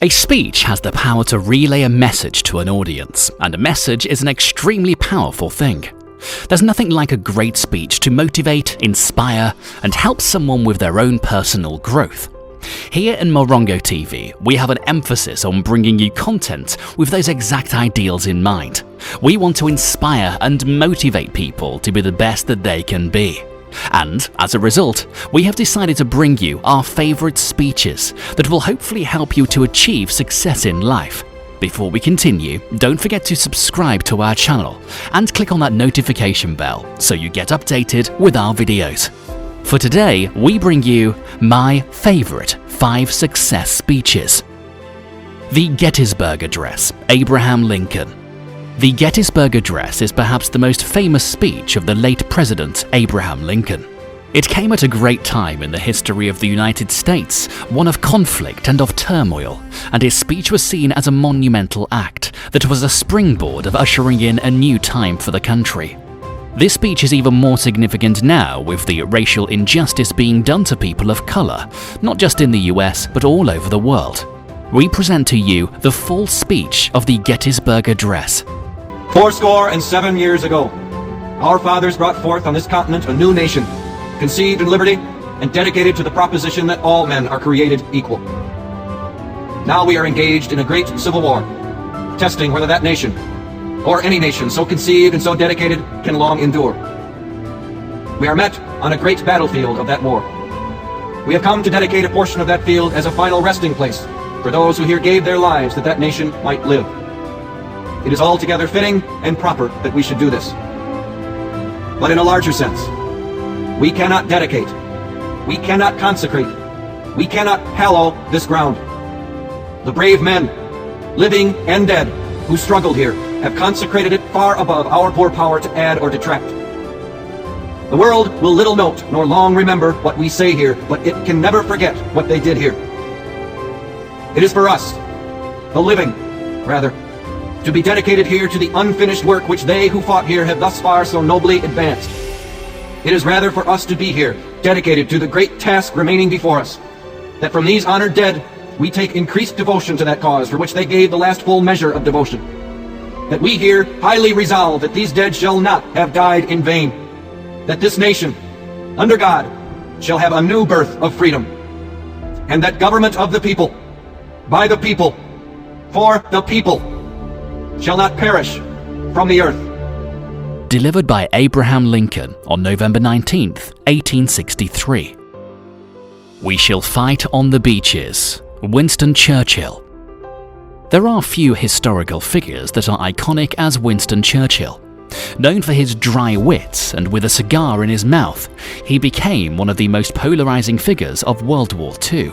A speech has the power to relay a message to an audience, and a message is an extremely powerful thing. There's nothing like a great speech to motivate, inspire, and help someone with their own personal growth. Here in Morongo TV, we have an emphasis on bringing you content with those exact ideals in mind. We want to inspire and motivate people to be the best that they can be. And, as a result, we have decided to bring you our favourite speeches that will hopefully help you to achieve success in life. Before we continue, don't forget to subscribe to our channel and click on that notification bell so you get updated with our videos. For today, we bring you my favourite 5 success speeches. The Gettysburg Address, Abraham Lincoln. The Gettysburg Address is perhaps the most famous speech of the late President Abraham Lincoln. It came at a great time in the history of the United States, one of conflict and of turmoil, and his speech was seen as a monumental act that was a springboard of ushering in a new time for the country. This speech is even more significant now with the racial injustice being done to people of colour, not just in the US but all over the world. We present to you the full speech of the Gettysburg Address. 77 years ago, our fathers brought forth on this continent a new nation, conceived in liberty and dedicated to the proposition that all men are created equal. Now we are engaged in a great civil war, testing whether that nation, or any nation so conceived and so dedicated, can long endure. We are met on a great battlefield of that war. We have come to dedicate a portion of that field as a final resting place for those who here gave their lives that that nation might live. It is altogether fitting and proper that we should do this. But in a larger sense, we cannot dedicate, we cannot consecrate, we cannot hallow this ground. The brave men, living and dead, who struggled here, have consecrated it far above our poor power to add or detract. The world will little note nor long remember what we say here, but it can never forget what they did here. It is for us, the living, rather, to be dedicated here to the unfinished work which they who fought here have thus far so nobly advanced. It is rather for us to be here, dedicated to the great task remaining before us, that from these honored dead we take increased devotion to that cause for which they gave the last full measure of devotion. That we here highly resolve that these dead shall not have died in vain, that this nation, under God, shall have a new birth of freedom, and that government of the people, by the people, for the people, shall not perish from the earth. Delivered by Abraham Lincoln on November 19th, 1863. We shall fight on the beaches. Winston Churchill. There are few historical figures that are iconic as Winston Churchill. Known for his dry wit and with a cigar in his mouth, he became one of the most polarizing figures of World War II.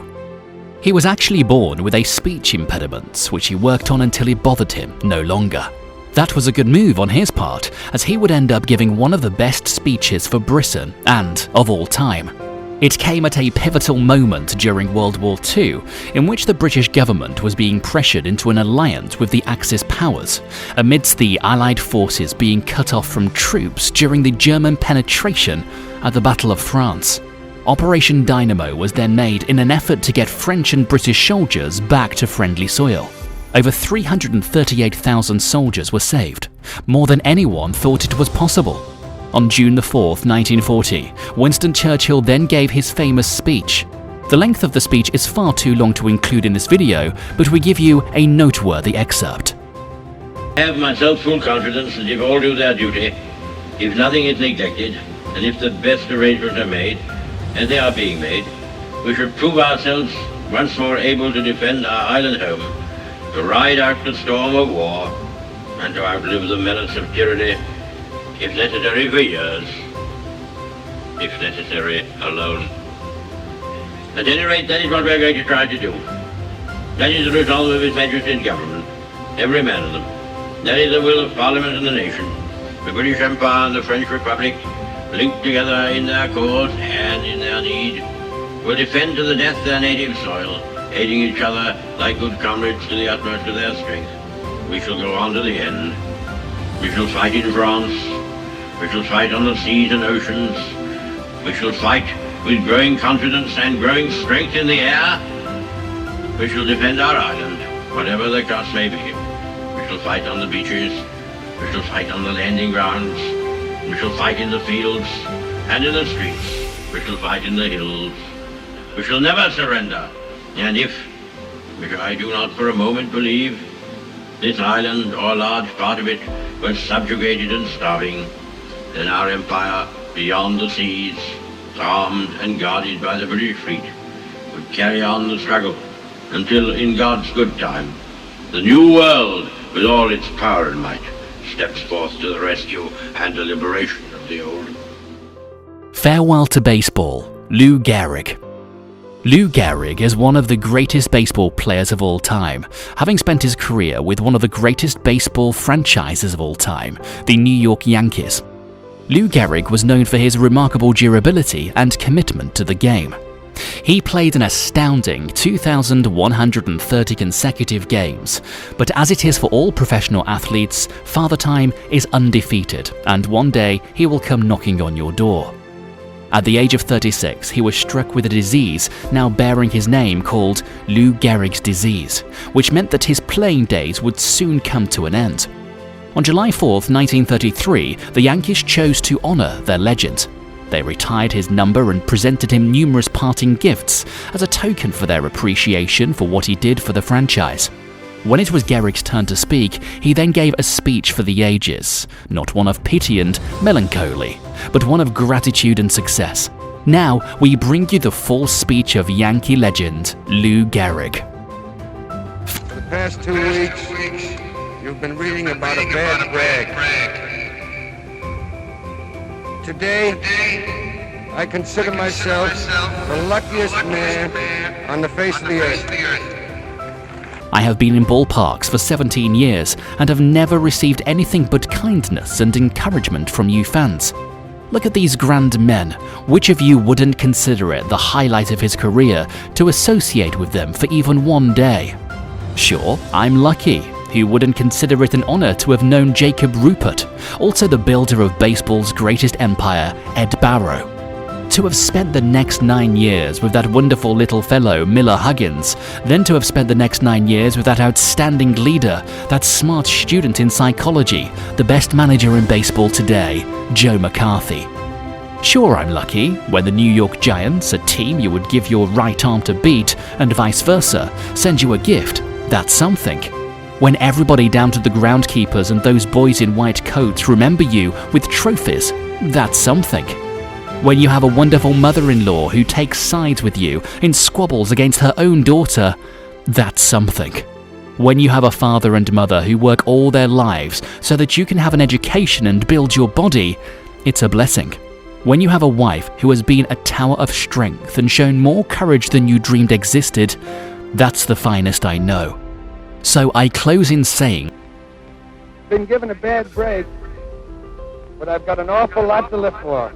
He was actually born with a speech impediment, which he worked on until it bothered him no longer. That was a good move on his part, as he would end up giving one of the best speeches for Britain and of all time. It came at a pivotal moment during World War II, in which the British government was being pressured into an alliance with the Axis powers, amidst the Allied forces being cut off from troops during the German penetration at the Battle of France. Operation Dynamo was then made in an effort to get French and British soldiers back to friendly soil. Over 338,000 soldiers were saved, more than anyone thought it was possible. On June 4th, 1940, Winston Churchill then gave his famous speech. The length of the speech is far too long to include in this video, but we give you a noteworthy excerpt. I have myself full confidence that if all do their duty, if nothing is neglected, and if the best arrangements are made, and they are being made, we should prove ourselves once more able to defend our island home, to ride out the storm of war, and to outlive the menace of tyranny, if necessary for years, if necessary alone. At any rate, that is what we are going to try to do. That is the resolve of His Majesty's government, every man of them. That is the will of Parliament and the nation. The British Empire and the French Republic, linked together in their cause and in their need, will defend to the death their native soil, aiding each other like good comrades to the utmost of their strength. We shall go on to the end. We shall fight in France. We shall fight on the seas and oceans. We shall fight with growing confidence and growing strength in the air. We shall defend our island. whatever the cost may be. We shall fight on the beaches, we shall fight on the landing grounds, we shall fight in the fields and in the streets, we shall fight in the hills. We shall never surrender, and if, which I do not for a moment believe, this island or a large part of it was subjugated and starving, then our empire beyond the seas, armed and guarded by the British fleet, would carry on the struggle until, in God's good time, the new world, with all its power and might, steps forth to the rescue and the liberation of the old. Farewell to baseball, Lou Gehrig. Lou Gehrig is one of the greatest baseball players of all time, having spent his career with one of the greatest baseball franchises of all time, the New York Yankees. Lou Gehrig was known for his remarkable durability and commitment to the game. He played an astounding 2,130 consecutive games, but as it is for all professional athletes, Father Time is undefeated, and one day he will come knocking on your door. At the age of 36, he was struck with a disease now bearing his name called Lou Gehrig's disease, which meant that his playing days would soon come to an end. On July 4, 1933, the Yankees chose to honor their legend. They retired his number and presented him numerous parting gifts as a token for their appreciation for what he did for the franchise. When it was Gehrig's turn to speak, he then gave a speech for the ages, not one of pity and melancholy, but one of gratitude and success. Now, we bring you the full speech of Yankee legend, Lou Gehrig. For the past 2 weeks, you've been reading about a bad brag. Today, I consider myself the luckiest man on the face of the earth. I have been in ballparks for 17 years and have never received anything but kindness and encouragement from you fans. Look at these grand men. Which of you wouldn't consider it the highlight of his career to associate with them for even one day? Sure, I'm lucky. Who wouldn't consider it an honor to have known Jacob Ruppert, also the builder of baseball's greatest empire, Ed Barrow? To have spent the next 9 years with that wonderful little fellow, Miller Huggins, then to have spent the next 9 years with that outstanding leader, that smart student in psychology, the best manager in baseball today, Joe McCarthy. Sure, I'm lucky when the New York Giants, a team you would give your right arm to beat, and vice versa, send you a gift. That's something. When everybody down to the groundkeepers and those boys in white coats remember you with trophies, that's something. When you have a wonderful mother-in-law who takes sides with you in squabbles against her own daughter, that's something. When you have a father and mother who work all their lives so that you can have an education and build your body, it's a blessing. When you have a wife who has been a tower of strength and shown more courage than you dreamed existed, that's the finest I know. So I close in saying, Been given a bad break, but I've got an awful lot to live for.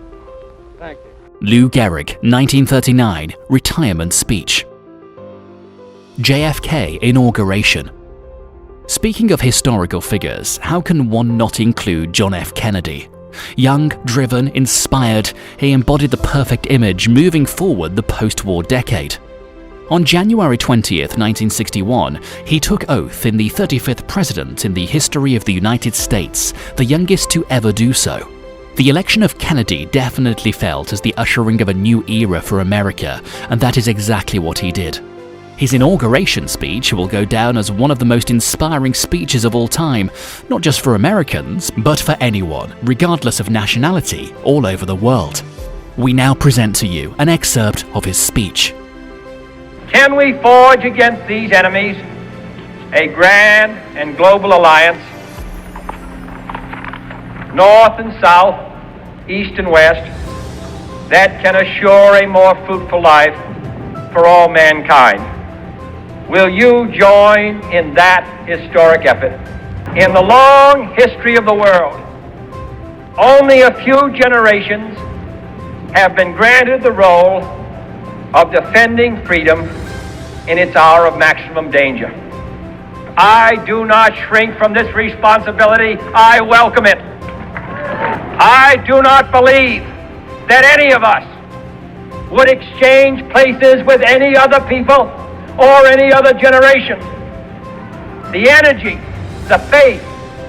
Thank you. Lou Gehrig, 1939, retirement speech. JFK Inauguration. Speaking of historical figures, how can one not include John F. Kennedy? Young, driven, inspired, he embodied the perfect image moving forward the post-war decade. On January 20th, 1961, he took oath in the 35th president in the history of the United States, the youngest to ever do so. The election of Kennedy definitely felt as the ushering of a new era for America, and that is exactly what he did. His inauguration speech will go down as one of the most inspiring speeches of all time, not just for Americans, but for anyone, regardless of nationality, all over the world. We now present to you an excerpt of his speech. Can we forge against these enemies a grand and global alliance, north and south, east and west, that can assure a more fruitful life for all mankind? Will you join in that historic effort? In the long history of the world, only a few generations have been granted the role of defending freedom in its hour of maximum danger. I do not shrink from this responsibility. I welcome it. I do not believe that any of us would exchange places with any other people or any other generation the energy, the faith,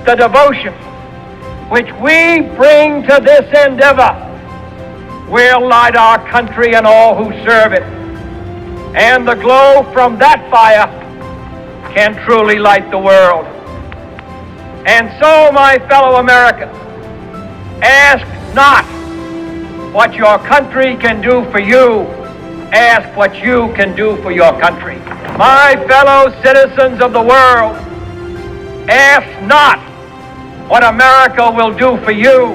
the devotion which we bring to this endeavor will light our country and all who serve it. And the glow from that fire can truly light the world. And so, my fellow Americans, ask not what your country can do for you, ask what you can do for your country. My fellow citizens of the world, ask not what America will do for you,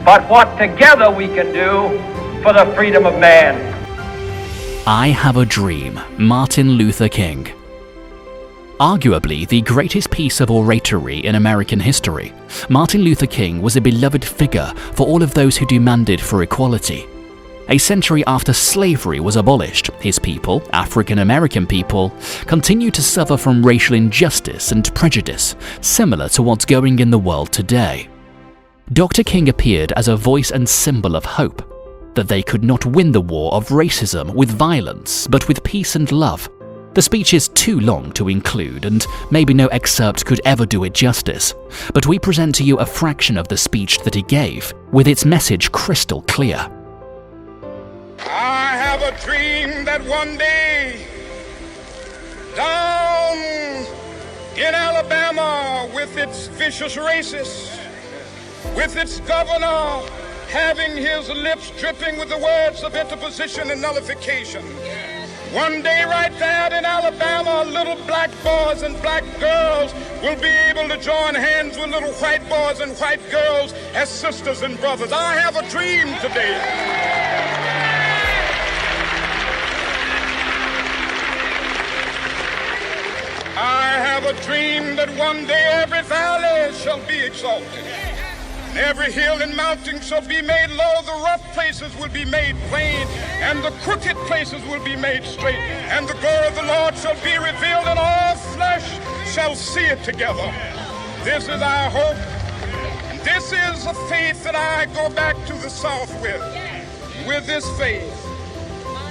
but what together we can do for the freedom of man. I Have a Dream, Martin Luther King. Arguably the greatest piece of oratory in American history, Martin Luther King was a beloved figure for all of those who demanded for equality. A century after slavery was abolished, his people, African American people, continue to suffer from racial injustice and prejudice, similar to what's going in the world today. Dr. King appeared as a voice and symbol of hope, that they could not win the war of racism with violence, but with peace and love. The speech is too long to include, and maybe no excerpt could ever do it justice, but we present to you a fraction of the speech that he gave, with its message crystal clear. I have a dream that one day, down in Alabama, with its vicious racists, with its governor having his lips dripping with the words of interposition and nullification, one day right there in Alabama, little black boys and black girls will be able to join hands with little white boys and white girls as sisters and brothers. I have a dream today. I have a dream that one day every valley shall be exalted. Every hill and mountain shall be made low, the rough places will be made plain, and the crooked places will be made straight. And the glory of the Lord shall be revealed, and all flesh shall see it together. This is our hope. This is a faith that I go back to the South with. With this faith,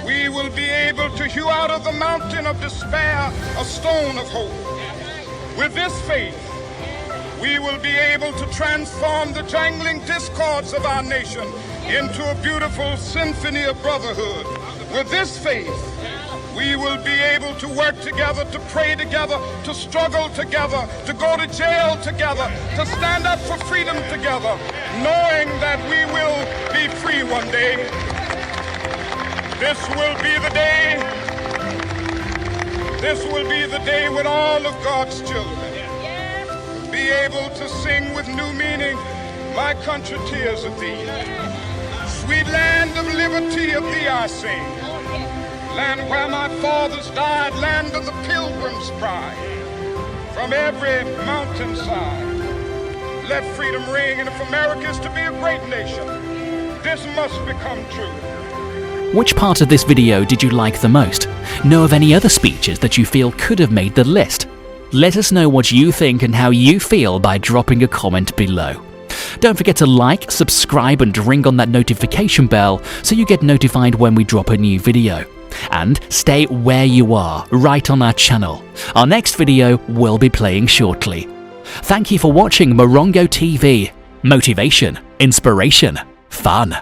we will be able to hew out of the mountain of despair a stone of hope. With this faith, we will be able to transform the jangling discords of our nation into a beautiful symphony of brotherhood. With this faith, we will be able to work together, to pray together, to struggle together, to go to jail together, to stand up for freedom together, knowing that we will be free one day. This will be the day. This will be the day when all of God's children be able to sing with new meaning, my country, tears of thee. Sweet land of liberty, of thee I sing. Land where my fathers died, land of the pilgrim's pride. From every mountainside, let freedom ring. And if America is to be a great nation, this must become true. Which part of this video did you like the most? Know of any other speeches that you feel could have made the list? Let us know what you think and how you feel by dropping a comment below. Don't forget to like, subscribe and ring on that notification bell so you get notified when we drop a new video. And stay where you are, right on our channel. Our next video will be playing shortly. Thank you for watching Morongo TV. Motivation, inspiration, fun.